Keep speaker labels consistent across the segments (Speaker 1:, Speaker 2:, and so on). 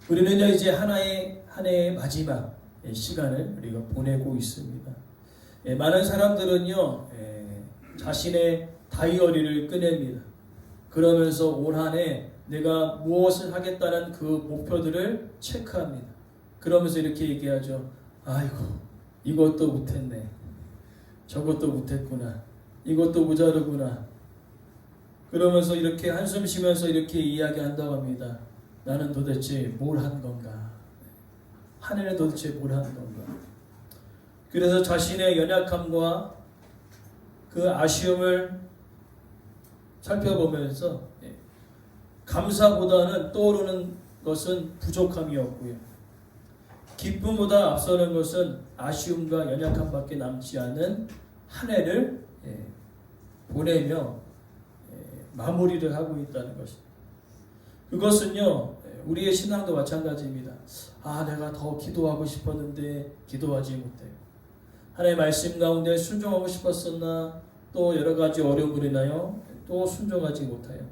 Speaker 1: 우리는요 이제 한 해의 마지막 시간을 우리가 보내고 있습니다. 많은 사람들은요 자신의 다이어리를 꺼냅니다. 그러면서 올 한 해 내가 무엇을 하겠다는 그 목표들을 체크합니다. 그러면서 이렇게 얘기하죠. 아이고 이것도 못했네. 저것도 못했구나. 이것도 모자르구나. 그러면서 이렇게 한숨 쉬면서 이렇게 이야기한다고 합니다. 나는 도대체 뭘 한 건가? 한 해는 도대체 뭘 한 건가? 그래서 자신의 연약함과 그 아쉬움을 살펴보면서 감사보다는 떠오르는 것은 부족함이었고요. 기쁨보다 앞서는 것은 아쉬움과 연약함밖에 남지 않은 한 해를 보내며 마무리를 하고 있다는 것입니다. 그것은요 우리의 신앙도 마찬가지입니다. 내가 더 기도하고 싶었는데 기도하지 못해요. 하나님의 말씀 가운데 순종하고 싶었었나 또 여러 가지 어려움을 인하여 또 순종하지 못해요.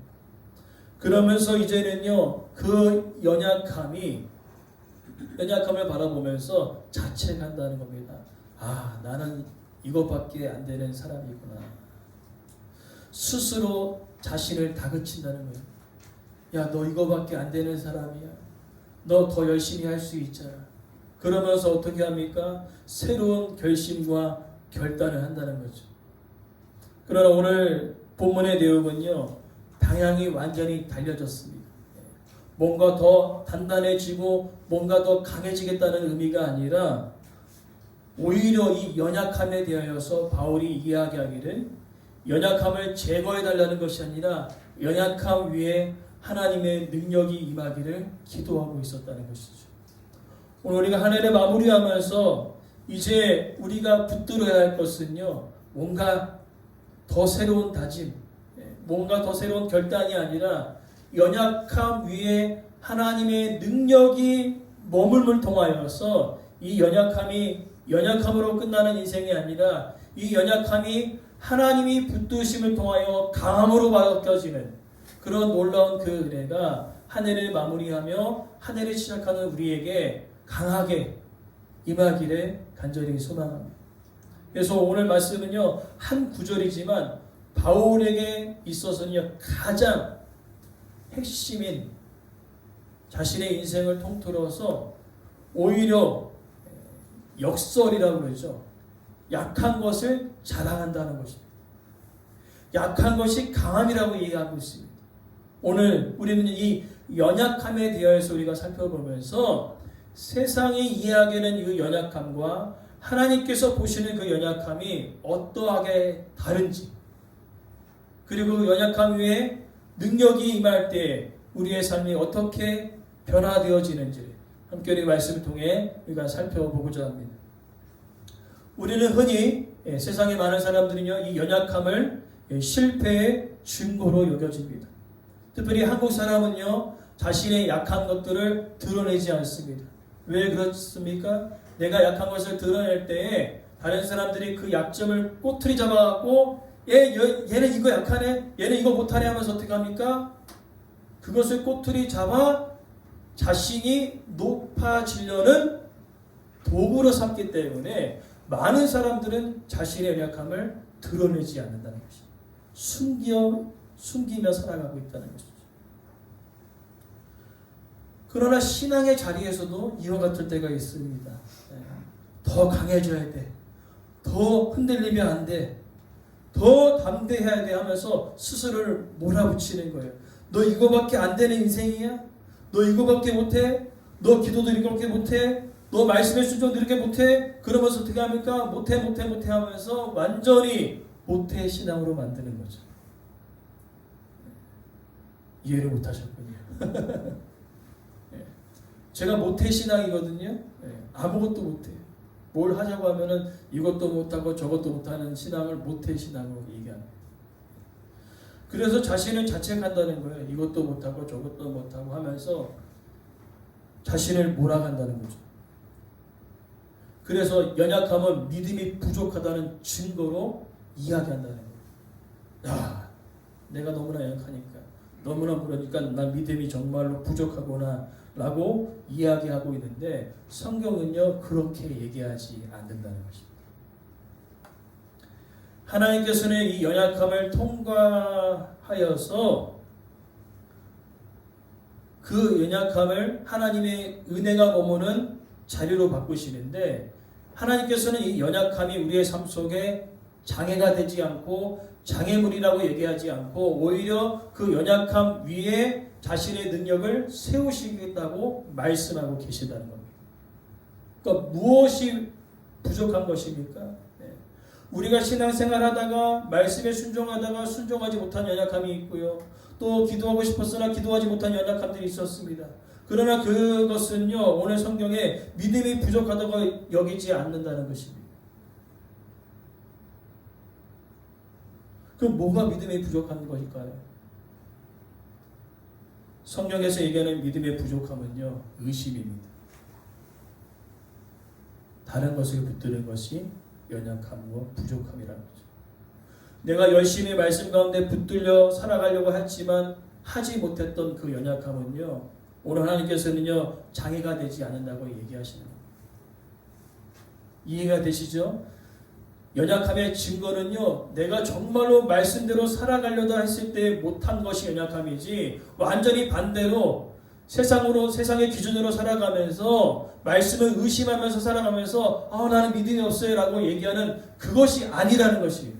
Speaker 1: 그러면서 이제는요 그 연약함을 바라보면서 자책한다는 겁니다. 나는 이것밖에 안 되는 사람이구나. 스스로 자신을 다그친다는 거예요. 야, 너 이거밖에 안 되는 사람이야. 너 더 열심히 할 수 있잖아. 그러면서 어떻게 합니까? 새로운 결심과 결단을 한다는 거죠. 그러나 오늘 본문의 내용은요 방향이 완전히 달려졌습니다. 뭔가 더 단단해지고 뭔가 더 강해지겠다는 의미가 아니라 오히려 이 연약함에 대하여서 바울이 이야기하기를 연약함을 제거해달라는 것이 아니라 연약함 위에 하나님의 능력이 임하기를 기도하고 있었다는 것이죠. 오늘 우리가 한 해를 마무리하면서 이제 우리가 붙들어야 할 것은요 뭔가 더 새로운 다짐, 뭔가 더 새로운 결단이 아니라 연약함 위에 하나님의 능력이 머물물 통하여서 이 연약함이 연약함으로 끝나는 인생이 아니라 이 연약함이 하나님이 붙드심을 통하여 강함으로 바뀌어지는 그런 놀라운 그 은혜가 한 해를 마무리하며 한 해를 시작하는 우리에게 강하게 임하기를 간절히 소망합니다. 그래서 오늘 말씀은요 한 구절이지만 바울에게 있어서는요 가장 핵심인 자신의 인생을 통틀어서 오히려 역설이라고 그러죠. 약한 것을 자랑한다는 것입니다. 약한 것이 강함이라고 이해하고 있습니다. 오늘 우리는 이 연약함에 대해서 우리가 살펴보면서 세상이 이해하기에는 이 연약함과 하나님께서 보시는 그 연약함이 어떠하게 다른지, 그리고 그 연약함 위에 능력이 임할 때 우리의 삶이 어떻게 변화되어지는지 함께 우리 말씀을 통해 우리가 살펴보고자 합니다. 우리는 흔히 세상의 많은 사람들은요 이 연약함을 실패의 증거로 여겨집니다. 특별히 한국 사람은요 자신의 약한 것들을 드러내지 않습니다. 왜 그렇습니까? 내가 약한 것을 드러낼 때에 다른 사람들이 그 약점을 꼬투리 잡아갖고 얘는 이거 약하네, 얘는 이거 못하네 하면서 어떻게 합니까? 그것을 꼬투리 잡아 자신이 높아지려는 도구로 삼기 때문에 많은 사람들은 자신의 연약함을 드러내지 않는다는 것입니다. 숨기며 살아가고 있다는 것이죠. 그러나 신앙의 자리에서도 이와 같을 때가 있습니다. 더 강해져야 돼. 더 흔들리면 안 돼. 더 담대해야 돼 하면서 스스로를 몰아붙이는 거예요. 너 이거밖에 안 되는 인생이야? 너 이거밖에 못해? 너 기도도 이렇게 못해? 너 말씀의 순종도 이렇게 못해? 그러면서 어떻게 합니까? 못해 하면서 완전히 모태 신앙으로 만드는 거죠. 이해를 못하셨군요. 제가 모태 신앙이거든요. 아무것도 못해요. 뭘 하자고 하면은 이것도 못하고 저것도 못하는 신앙을 모태 신앙으로 얘기합니다. 그래서 자신을 자책한다는 거예요. 이것도 못하고 저것도 못하고 하면서 자신을 몰아간다는 거죠. 그래서 연약함은 믿음이 부족하다는 증거로 이야기한다는 거예요. 내가 너무나 연약하니까, 너무나 그러니까 난 믿음이 정말로 부족하구나 라고 이야기하고 있는데 성경은요 그렇게 얘기하지 않는다는 것입니다. 하나님께서는 이 연약함을 통과하여서 그 연약함을 하나님의 은혜가 머무는 자료로 바꾸시는데 하나님께서는 이 연약함이 우리의 삶 속에 장애가 되지 않고 장애물이라고 얘기하지 않고 오히려 그 연약함 위에 자신의 능력을 세우시겠다고 말씀하고 계시다는 겁니다. 그러니까 무엇이 부족한 것입니까? 네. 우리가 신앙생활 하다가 말씀에 순종하다가 순종하지 못한 연약함이 있고요. 또 기도하고 싶었으나 기도하지 못한 연약함들이 있었습니다. 그러나 그것은요 오늘 성경에 믿음이 부족하다고 여기지 않는다는 것입니다. 그럼 뭐가 믿음이 부족한 것일까요? 성경에서 얘기하는 믿음의 부족함은요 의심입니다. 다른 것을 붙드는 것이 연약함과 부족함이라는 거죠. 내가 열심히 말씀 가운데 붙들려 살아가려고 했지만 하지 못했던 그 연약함은요 오늘 하나님께서는요 장애가 되지 않는다고 얘기하시는 겁니다. 이해가 되시죠? 연약함의 증거는요 내가 정말로 말씀대로 살아가려다 했을 때 못한 것이 연약함이지 완전히 반대로 세상의 기준으로 살아가면서 말씀을 의심하면서 살아가면서 나는 믿음이 없어요 라고 얘기하는 그것이 아니라는 것이에요.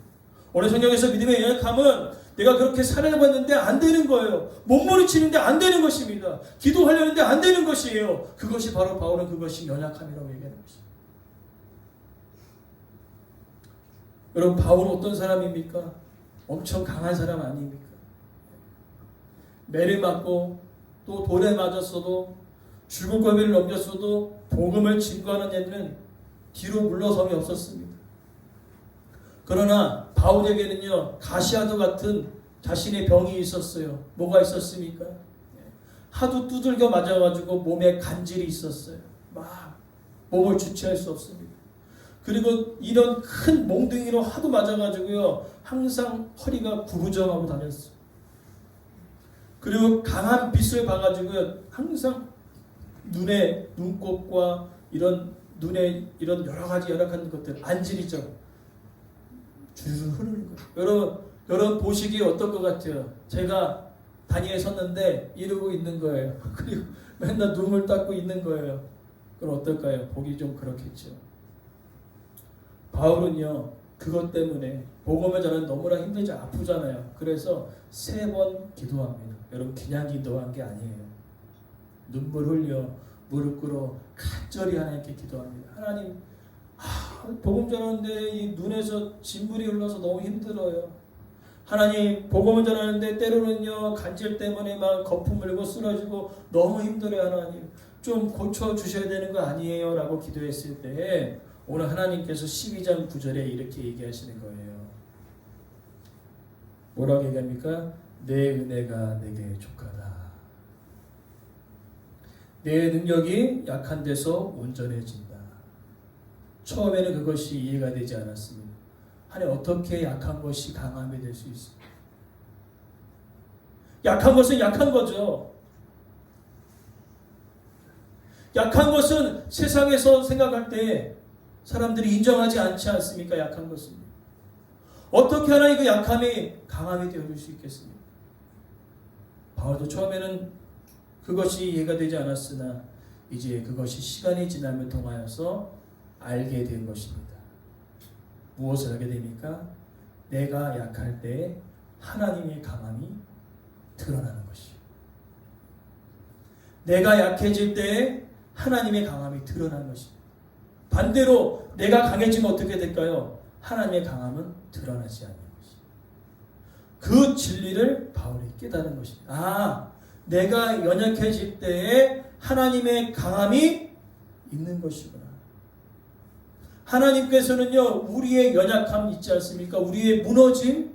Speaker 1: 오늘 성경에서 믿음의 연약함은 내가 그렇게 살아가고 했는데 안 되는 거예요. 몸부림치는데 안 되는 것입니다. 기도하려는데 안 되는 것이에요. 그것이 바로 바울은 그것이 연약함이라고 얘기하는 것입니다. 여러분 바울은 어떤 사람입니까? 엄청 강한 사람 아닙니까? 매를 맞고 또 돌에 맞았어도 죽을 고비를 넘겼어도 복음을 증거하는 얘는 뒤로 물러섬이 없었습니다. 그러나 바울에게는요 가시아도 같은 자신의 병이 있었어요. 뭐가 있었습니까? 하도 두들겨 맞아가지고 몸에 간질이 있었어요. 막 몸을 주체할 수 없습니다. 그리고 이런 큰 몽둥이로 하도 맞아가지고요 항상 허리가 구부정하고 다녔어요. 그리고 강한 빛을 봐가지고요 항상 눈꽃과 이런 눈에 이런 여러 가지 열악한 것들 안질이죠. 주르르 흐르는 거예요. 여러분 보시기에 어떨 것 같아요? 제가 단위에 섰는데 이러고 있는 거예요. 그리고 맨날 눈물 닦고 있는 거예요. 그럼 어떨까요? 보기 좀 그렇겠죠. 바울은요 그것 때문에 복음을 전하는 너무나 힘들지 아프잖아요. 그래서 3번 기도합니다. 여러분 그냥 기도한 게 아니에요. 눈물 흘려 무릎 꿇어 간절히 하나님께 기도합니다. 하나님 복음 전하는데 이 눈에서 진물이 흘러서 너무 힘들어요. 하나님 복음을 전하는데 때로는요 간질 때문에 막 거품 물고 쓰러지고 너무 힘들어요. 하나님 좀 고쳐주셔야 되는 거 아니에요? 라고 기도했을 때 오늘 하나님께서 12장 9절에 이렇게 얘기하시는 거예요. 뭐라고 얘기합니까? 내 은혜가 내게 족하다. 내 능력이 약한 데서 온전해진다. 처음에는 그것이 이해가 되지 않았습니다. 하나님 어떻게 약한 것이 강함이 될 수 있습니까? 약한 것은 약한 거죠. 약한 것은 세상에서 생각할 때 사람들이 인정하지 않지 않습니까? 약한 것은. 어떻게 하나님 그 약함이 강함이 되어줄 수 있겠습니까? 바울도 처음에는 그것이 이해가 되지 않았으나 이제 그것이 시간이 지남을 통하여서 알게 된 것입니다. 무엇을 알게 됩니까? 내가 약할 때 하나님의 강함이 드러나는 것이요. 내가 약해질 때 하나님의 강함이 드러나는 것입니다. 반대로 내가 강해지면 어떻게 될까요? 하나님의 강함은 드러나지 않는 것입니다. 그 진리를 바울이 깨달은 것입니다. 내가 연약해질 때에 하나님의 강함이 있는 것이구나. 하나님께서는요 우리의 연약함 있지 않습니까? 우리의 무너짐,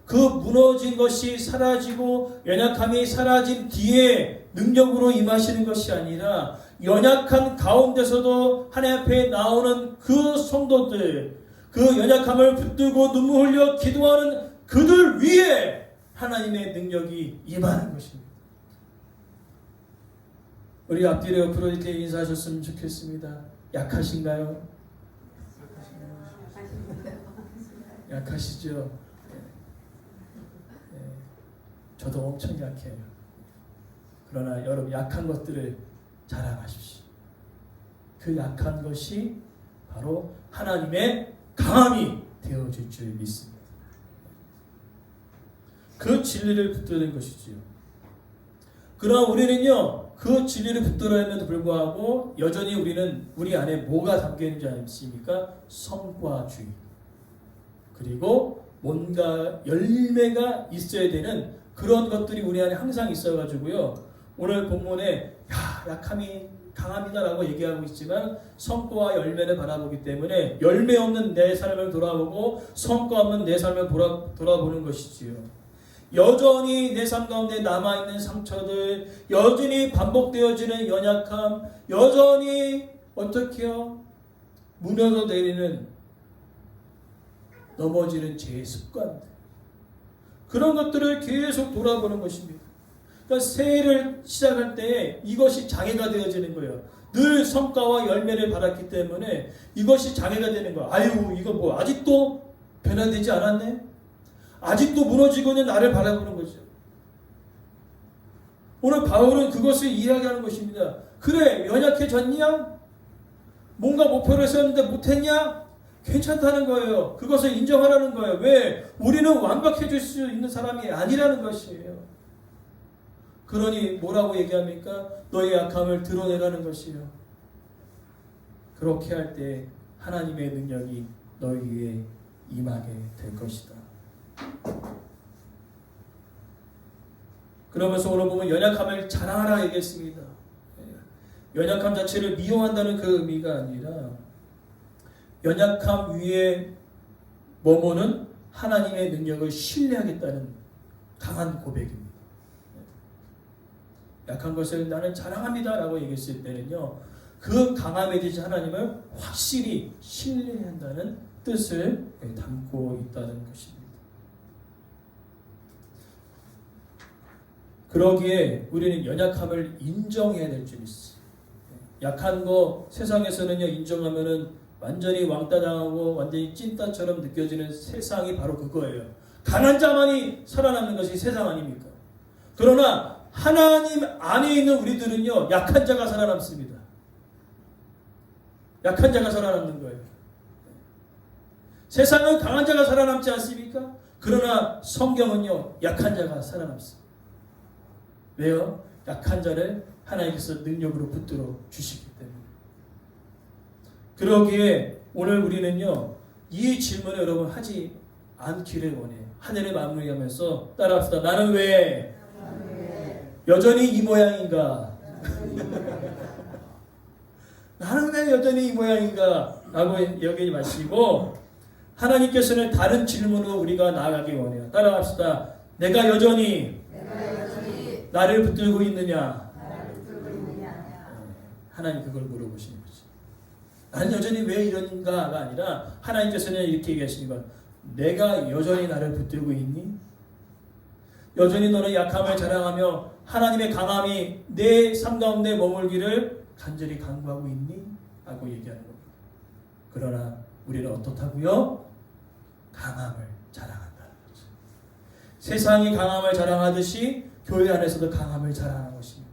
Speaker 1: 그 무너진 것이 사라지고 연약함이 사라진 뒤에 능력으로 임하시는 것이 아니라 연약한 가운데서도 하나님 앞에 나오는 그 성도들, 그 연약함을 붙들고 눈물 흘려 기도하는 그들 위에 하나님의 능력이 임하는 것입니다. 우리 앞뒤로 옆으로 이렇게 인사하셨으면 좋겠습니다. 약하신가요? 약하시죠? 네. 저도 엄청 약해요. 그러나 여러분 약한 것들을 자랑하십시오. 그 약한 것이 바로 하나님의 강함이 되어질 줄 믿습니다. 그 진리를 붙드는 것이지요. 그러나 우리는요, 그 진리를 붙들어야에도 불구하고 여전히 우리는 우리 안에 뭐가 담겨 있는지 아십니까? 성과주의. 그리고 뭔가 열매가 있어야 되는 그런 것들이 우리 안에 항상 있어가지고요. 오늘 본문에 약함이 강합니다라고 얘기하고 있지만 성과와 열매를 바라보기 때문에 열매 없는 내 삶을 돌아보고 성과 없는 내 삶을 돌아보는 것이지요. 여전히 내 삶 가운데 남아있는 상처들, 여전히 반복되어지는 연약함, 여전히 어떻게요? 무너져 내리는 넘어지는 죄의 습관들, 그런 것들을 계속 돌아보는 것입니다. 그러니까 새해를 시작할 때 이것이 장애가 되어지는 거예요. 늘 성과와 열매를 받았기 때문에 이것이 장애가 되는 거예요. 아유, 이거 뭐 아직도 변화되지 않았네? 아직도 무너지고 있는 나를 바라보는 거죠. 오늘 바울은 그것을 이야기하는 것입니다. 그래, 연약해졌냐? 뭔가 목표를 세웠는데 못했냐? 괜찮다는 거예요. 그것을 인정하라는 거예요. 왜? 우리는 완벽해질 수 있는 사람이 아니라는 것이에요. 그러니 뭐라고 얘기합니까? 너의 약함을 드러내라는 것이에요. 그렇게 할 때 하나님의 능력이 너희 위에 임하게 될 것이다. 그러면서 오늘 보면 연약함을 자랑하라 얘기했습니다. 연약함 자체를 미워한다는 그 의미가 아니라 연약함 위에 머무는 하나님의 능력을 신뢰하겠다는 강한 고백입니다. 약한 것을 나는 자랑합니다 라고 얘기했을 때는요, 그 강함에 대신 하나님을 확실히 신뢰한다는 뜻을 담고 있다는 것입니다. 그러기에 우리는 연약함을 인정해야 될 줄 있어요. 약한 거 세상에서는요, 인정하면은 완전히 왕따 당하고 완전히 찐따처럼 느껴지는 세상이 바로 그거예요. 강한 자만이 살아남는 것이 세상 아닙니까? 그러나 하나님 안에 있는 우리들은요, 약한 자가 살아남습니다. 약한 자가 살아남는 거예요. 세상은 강한 자가 살아남지 않습니까? 그러나 성경은요, 약한 자가 살아남습니다. 왜요? 약한 자를 하나님께서 능력으로 붙들어 주시기 때문에. 그러기에 오늘 우리는요, 이 질문을 여러분 하지 않기를 원해요. 한 해를 마무리하면서 따라합시다. 나는 왜 여전히 이 모양인가? 나는 왜 여전히 이 모양인가? 라고 여기지 마시고 하나님께서는 다른 질문으로 우리가 나아가기 원해요. 따라합시다. 내가 여전히 나를 붙들고 있느냐? 하나님 그걸 물어보시는 거죠. 나는 여전히 왜 이런가가 아니라 하나님께서는 이렇게 얘기하시니까 내가 여전히 나를 붙들고 있니? 여전히 너는 약함을 자랑하며 하나님의 강함이 내 삶 가운데 머물기를 간절히 간구하고 있니? 라고 얘기하는 겁니다. 그러나 우리는 어떻다고요? 강함을 자랑한다는 거죠. 세상이 강함을 자랑하듯이 교회 안에서도 강함을 자랑하는 것입니다.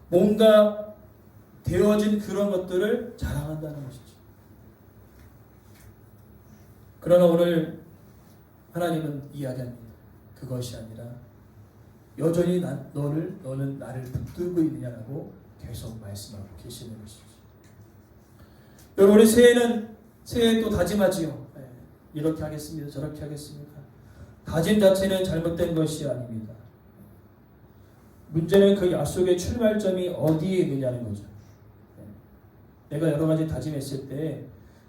Speaker 1: 뭔가 되어진 그런 것들을 자랑한다는 것이죠. 그러나 오늘 하나님은 이야기합니다. 그것이 아니라 여전히 너는 나를 붙들고 있느냐라고 계속 말씀하고 계시는 것이죠. 여러분, 우리 새해 또 다짐하지요. 이렇게 하겠습니다. 저렇게 하겠습니다. 다짐 자체는 잘못된 것이 아닙니다. 문제는 그 약속의 출발점이 어디에 있느냐는 거죠. 내가 여러 가지 다짐했을 때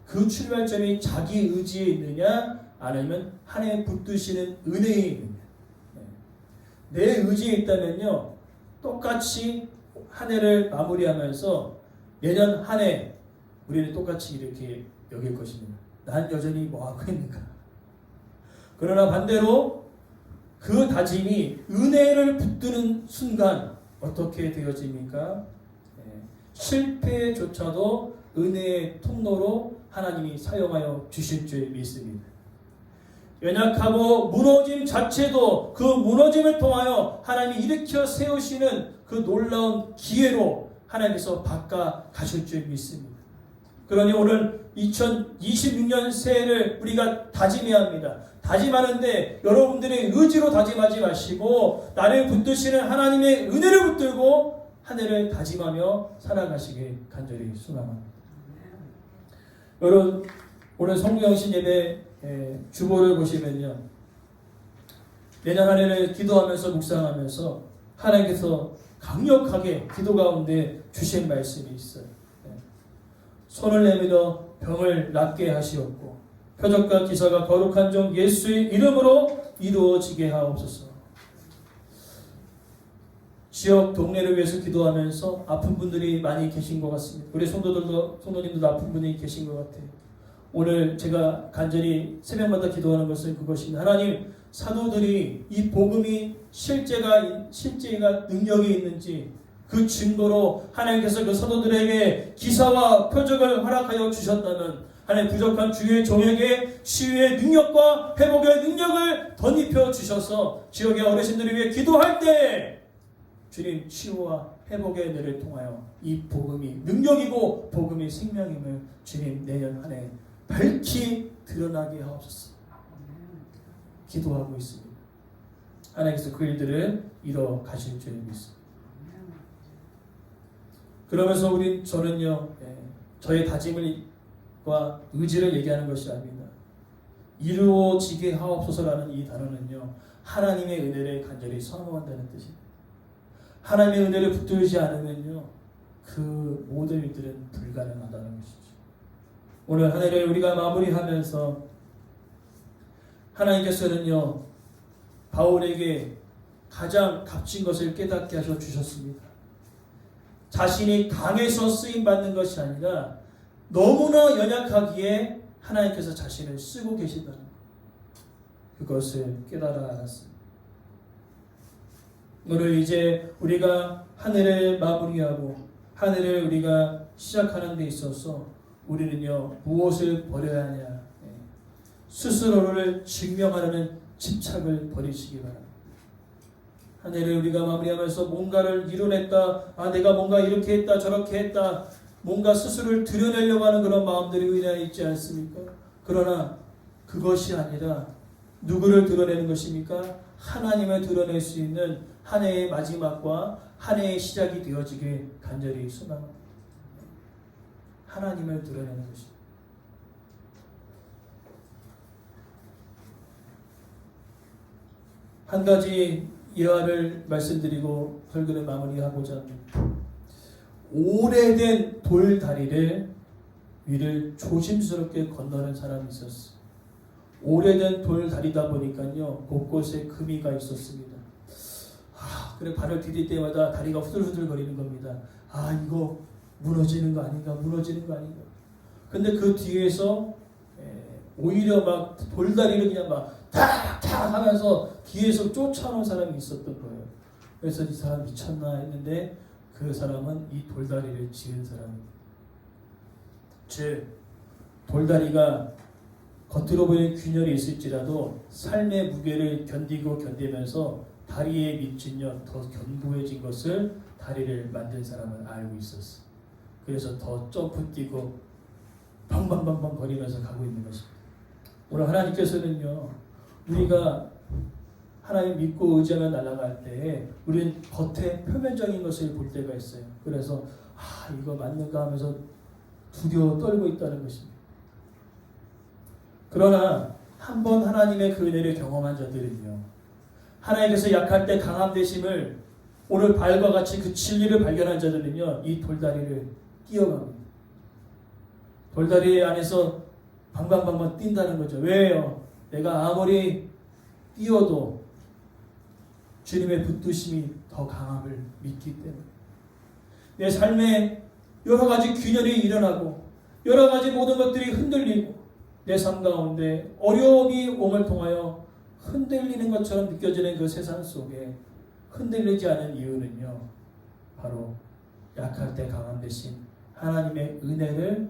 Speaker 1: 그 출발점이 자기 의지에 있느냐 아니면 하나님 붙드시는 은혜에 있느냐. 내 의지에 있다면요, 똑같이 한 해를 마무리하면서 내년 한 해 우리는 똑같이 이렇게 여길 것입니다. 난 여전히 뭐 하고 있는가. 그러나 반대로 그 다짐이 은혜를 붙드는 순간 어떻게 되어집니까? 실패조차도 은혜의 통로로 하나님이 사용하여 주실 줄 믿습니다. 연약하고 무너짐 자체도 그 무너짐을 통하여 하나님이 일으켜 세우시는 그 놀라운 기회로 하나님께서 바꿔 가실 줄 믿습니다. 그러니 오늘 2026년 새해를 우리가 다짐해야 합니다. 다짐하는데 여러분들의 의지로 다짐하지 마시고 나를 붙드시는 하나님의 은혜를 붙들고 한 해를 다짐하며 살아가시길 간절히 소망합니다. 여러분 오늘 성령신 예배 주보를 보시면요, 내년 한 해를 기도하면서 묵상하면서 하나님께서 강력하게 기도 가운데 주신 말씀이 있어요. 손을 내밀어 병을 낫게 하시옵고 표적과 기사가 거룩한 종 예수의 이름으로 이루어지게 하옵소서. 지역 동네를 위해서 기도하면서 아픈 분들이 많이 계신 것 같습니다. 우리 성도님들도 아픈 분이 계신 것 같아요. 오늘 제가 간절히 새벽마다 기도하는 것은 그것입니다. 하나님, 사도들이 이 복음이 실제가 능력이 있는지 그 증거로 하나님께서 그 사도들에게 기사와 표적을 허락하여 주셨다면 하나님 부족한 주의 종에게 치유의 능력과 회복의 능력을 덧입혀 주셔서 지역의 어르신들을 위해 기도할 때 주님 치유와 회복의 은혜를 통하여 이 복음이 능력이고 복음이 생명임을 주님 내년 한 해 밝히 드러나게 하옵소서. 기도하고 있습니다. 하나님께서 그 일들을 이뤄 가실 줄 믿습니다. 그러면서 저는요, 저의 다짐과 의지를 얘기하는 것이 아닙니다. 이루어지게 하옵소서라는 이 단어는요, 하나님의 은혜를 간절히 선호한다는 뜻입니다. 하나님의 은혜를 붙들지 않으면요, 그 모든 일들은 불가능하다는 것이죠. 오늘 한 해를 우리가 마무리하면서 하나님께서는요, 바울에게 가장 값진 것을 깨닫게 하셔 주셨습니다. 자신이 강해서 쓰임받는 것이 아니라 너무나 연약하기에 하나님께서 자신을 쓰고 계시다는 것, 그것을 깨달아 알았습니다. 오늘 이제 우리가 한 해를 마무리하고 한 해를 우리가 시작하는 데 있어서 우리는요, 무엇을 버려야 하냐, 스스로를 증명하려는 집착을 버리시기 바랍니다. 한 해를 우리가 마무리하면서 뭔가를 이뤄냈다, 내가 뭔가 이렇게 했다 저렇게 했다, 뭔가 스스로를 드러내려고 하는 그런 마음들이 의뢰해 있지 않습니까? 그러나 그것이 아니라 누구를 드러내는 것입니까? 하나님을 드러낼 수 있는 한 해의 마지막과 한 해의 시작이 되어지길 간절히 소망합니다. 하나님을 드러내는 것입니다. 한 가지 예화를 말씀드리고 설교를 마무리하고자 합니다. 오래된 돌다리를 위를 조심스럽게 건너는 사람이 있었어요. 오래된 돌다리다 보니까요, 곳곳에 금이가 있었습니다. 그래 발을 디딜 때마다 다리가 후들후들 거리는 겁니다. 이거 무너지는 거 아닌가, 무너지는 거 아닌가. 근데 그 뒤에서 오히려 막 돌다리를 그냥 막 탁탁 하면서 뒤에서 쫓아오는 사람이 있었던 거예요. 그래서 이 사람 미쳤나 했는데 그 사람은 이 돌다리를 지은 사람입니다. 즉 돌다리가 겉으로 보이는 균열이 있을지라도 삶의 무게를 견디면서 다리의 밑줄력 더 견고해진 것을 다리를 만든 사람은 알고 있었어. 그래서 더 점프 뛰고 방방방방 거리면서 가고 있는 것입니다. 오늘 하나님께서는요, 우리가 하나님 믿고 의지하며 날아갈 때 우리는 겉에 표면적인 것을 볼 때가 있어요. 그래서 이거 맞는가 하면서 두려워 떨고 있다는 것입니다. 그러나 한번 하나님의 그 은혜를 경험한 자들은요, 하나님께서 약할 때 강함 되심을 오늘 발과 같이 그 진리를 발견한 자들은요, 이 돌다리를 뛰어갑니다. 돌다리 안에서 방방방방 뛴다는 거죠. 왜요? 내가 아무리 뛰어도 주님의 붙드심이 더 강함을 믿기 때문에. 내 삶에 여러 가지 균열이 일어나고 여러 가지 모든 것들이 흔들리고 내 삶 가운데 어려움이 옴을 통하여 흔들리는 것처럼 느껴지는 그 세상 속에 흔들리지 않은 이유는요, 바로 약할 때 강한 대신 하나님의 은혜를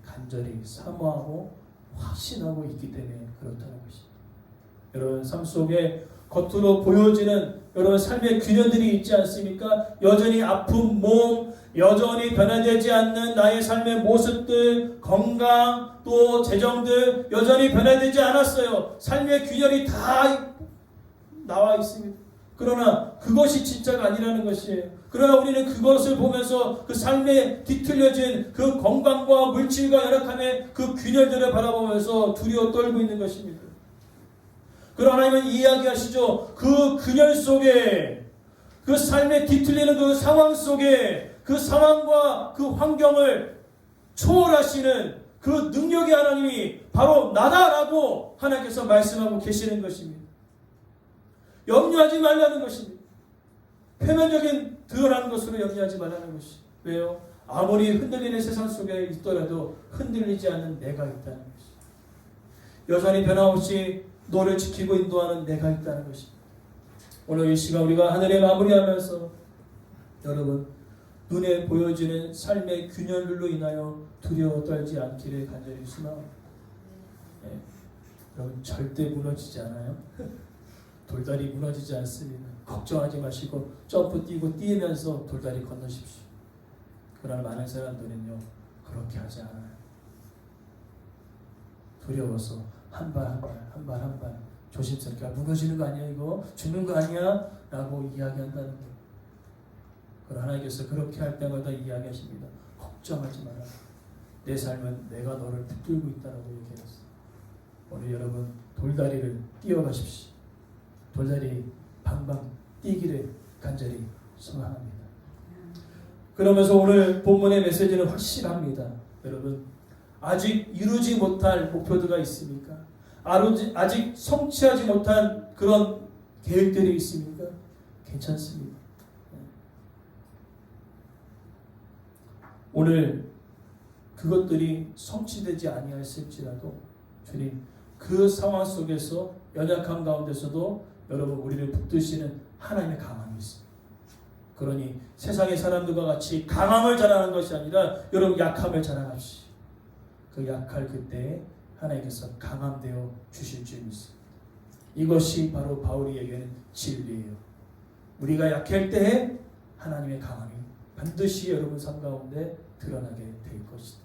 Speaker 1: 간절히 사모하고 확신하고 있기 때문에 그렇다는 것입니다. 여러분, 삶 속에 겉으로 보여지는 여러분 삶의 균열들이 있지 않습니까? 여전히 아픈 몸, 여전히 변화되지 않는 나의 삶의 모습들, 건강, 또 재정들 여전히 변화되지 않았어요. 삶의 균열이 다 나와 있습니다. 그러나 그것이 진짜가 아니라는 것이에요. 그러나 우리는 그것을 보면서 그 삶에 뒤틀려진 그 건강과 물질과 연약함의 그 균열들을 바라보면서 두려워 떨고 있는 것입니다. 그러나 하나님은 이야기하시죠. 그 균열 속에, 그 삶에 뒤틀리는 그 상황 속에, 그 상황과 그 환경을 초월하시는 그 능력의 하나님이 바로 나다라고 하나님께서 말씀하고 계시는 것입니다. 염려하지 말라는 것입니다. 표면적인 드러나는 것으로 염려하지 말라는 것이. 왜요? 아무리 흔들리는 세상 속에 있더라도 흔들리지 않는 내가 있다는 것이. 여전히 변함없이 너를 지키고 인도하는 내가 있다는 것입니다. 오늘 이 시간 우리가 하늘에 마무리하면서 여러분 눈에 보여지는 삶의 균열들로 인하여 두려워 떨지 않기를 간절히 소망합니다. 네. 여러분 절대 무너지지 않아요. 돌다리 무너지지 않습니다. 걱정하지 마시고 점프 뛰고 뛰면서 돌다리 건너십시오. 그러나 많은 사람들은요 그렇게 하지 않아요. 두려워서 한 발 한 발 조심스럽게 무너지는 거 아니야 이거? 죽는 거 아니야? 라고 이야기한다는 거. 그러나 하나님께서 그렇게 할 때마다 이야기하십니다. 걱정하지 마라. 내 삶은 내가 너를 붙들고 있다라고 얘기했어요. 오늘 여러분 돌다리를 뛰어가십시오. 돌다리 방방 뛰기를 간절히 소망합니다. 그러면서 오늘 본문의 메시지는 확실합니다. 여러분 아직 이루지 못할 목표들이 있습니까? 아직 성취하지 못한 그런 계획들이 있습니까? 괜찮습니다. 오늘 그것들이 성취되지 아니하였을지라도 주님 그 상황 속에서 연약함 가운데서도 여러분 우리를 붙드시는 하나님의 강함이 있습니다. 그러니 세상의 사람들과 같이 강함을 자랑하는 것이 아니라 여러분 약함을 자랑하시오. 그 약할 그때에 하나님께서 강함되어 주실 줄 믿습니다. 이것이 바로 바울이 얘기하는 진리예요. 우리가 약할 때에 하나님의 강함이 반드시 여러분 삶 가운데 드러나게 될 것이다.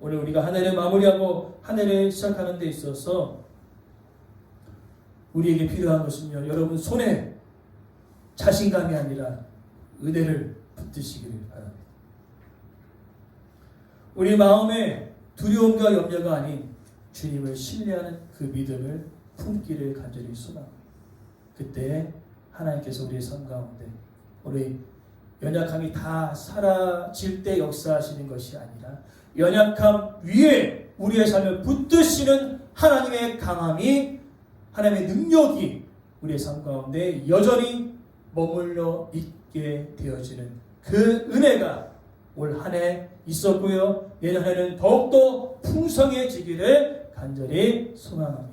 Speaker 1: 오늘 우리가 한 해를 마무리하고 한 해를 시작하는 데 있어서 우리에게 필요한 것은요, 여러분 손에 자신감이 아니라 은혜를 붙드시기를 바랍니다. 우리 마음에 두려움과 염려가 아닌 주님을 신뢰하는 그 믿음을 품기를 간절히 소망합니다. 그때 하나님께서 우리의 삶 가운데 우리 연약함이 다 사라질 때 역사하시는 것이 아니라 연약함 위에 우리의 삶을 붙드시는 하나님의 강함이, 하나님의 능력이 우리의 삶 가운데 여전히 머물러 있게 되어지는 그 은혜가 올 한 해 있었고요. 내년 해는 더욱더 풍성해지기를 간절히 소망합니다.